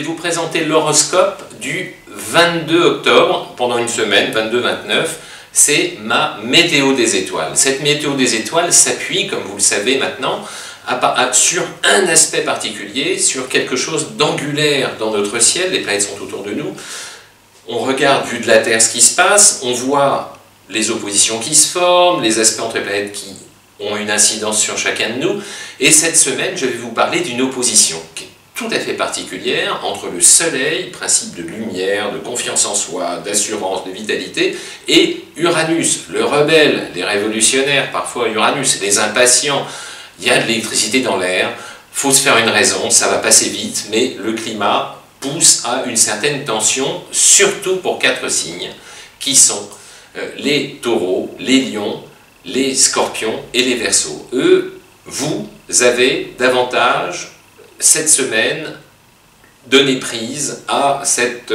vous présenter l'horoscope du 22 octobre, pendant une semaine, 22-29, c'est ma météo des étoiles. Cette météo des étoiles s'appuie, comme vous le savez maintenant, sur un aspect particulier, sur quelque chose d'angulaire dans notre ciel, les planètes sont autour de nous. On regarde, vu de la Terre, ce qui se passe, on voit les oppositions qui se forment, les aspects entre les planètes qui ont une incidence sur chacun de nous. Et cette semaine, je vais vous parler d'une opposition qui est tout à fait particulière entre le Soleil, principe de lumière, de confiance en soi, d'assurance, de vitalité, et Uranus, le rebelle, les révolutionnaires, parfois Uranus, les impatients. Il y a de l'électricité dans l'air, il faut se faire une raison, ça va passer vite, mais le climat pousse à une certaine tension, surtout pour 4 signes, qui sont les taureaux, les lions, les scorpions et les verseaux. Eux, vous avez davantage, cette semaine, donné prise à cette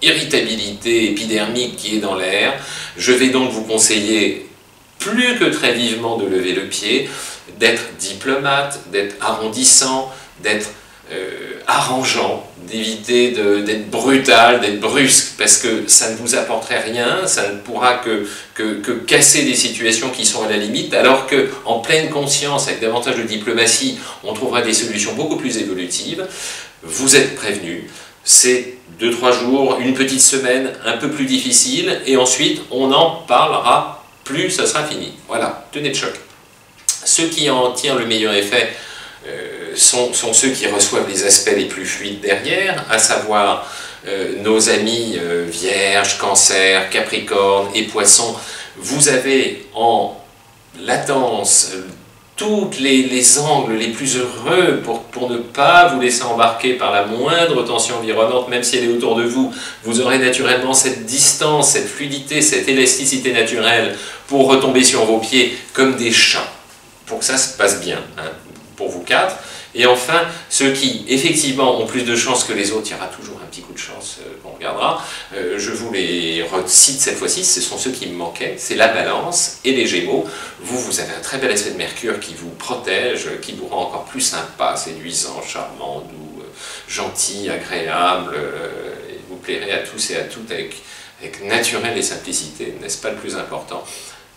irritabilité épidermique qui est dans l'air. Je vais donc vous conseiller, plus que très vivement, de lever le pied, d'être diplomate, d'être arrondissant, d'être arrangeant, d'éviter d'être brutal, d'être brusque, parce que ça ne vous apporterait rien, ça ne pourra que casser des situations qui sont à la limite, alors qu'en pleine conscience, avec davantage de diplomatie, on trouvera des solutions beaucoup plus évolutives. Vous êtes prévenus, c'est 2-3 jours, une petite semaine un peu plus difficile, et ensuite on n'en parlera plus, ça sera fini. Voilà, tenez le choc. Ceux qui en tirent le meilleur effet sont ceux qui reçoivent les aspects les plus fluides derrière, à savoir nos amis Vierge, Cancer, Capricorne et Poissons. Vous avez en latence tous les angles les plus heureux pour ne pas vous laisser embarquer par la moindre tension environnante, même si elle est autour de vous. Vous aurez naturellement cette distance, cette fluidité, cette élasticité naturelle pour retomber sur vos pieds comme des chats, pour que ça se passe bien, hein, pour vous 4. Et enfin, ceux qui, effectivement, ont plus de chance que les autres, il y aura toujours un petit coup de chance qu'on regardera. Je vous les recite cette fois-ci, ce sont ceux qui me manquaient, c'est la Balance et les Gémeaux. Vous avez un très bel aspect de Mercure qui vous protège, qui vous rend encore plus sympa, séduisant, charmant, doux, gentil, agréable, et vous plairez à tous et à toutes avec naturel et simplicité, n'est-ce pas le plus important?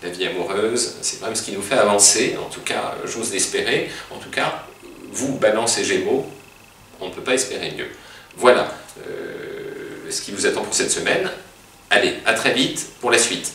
La vie amoureuse, c'est quand même ce qui nous fait avancer, en tout cas, j'ose l'espérer, en tout cas, vous, Balance et Gémeaux, on ne peut pas espérer mieux. Voilà ce qui vous attend pour cette semaine. Allez, à très vite pour la suite.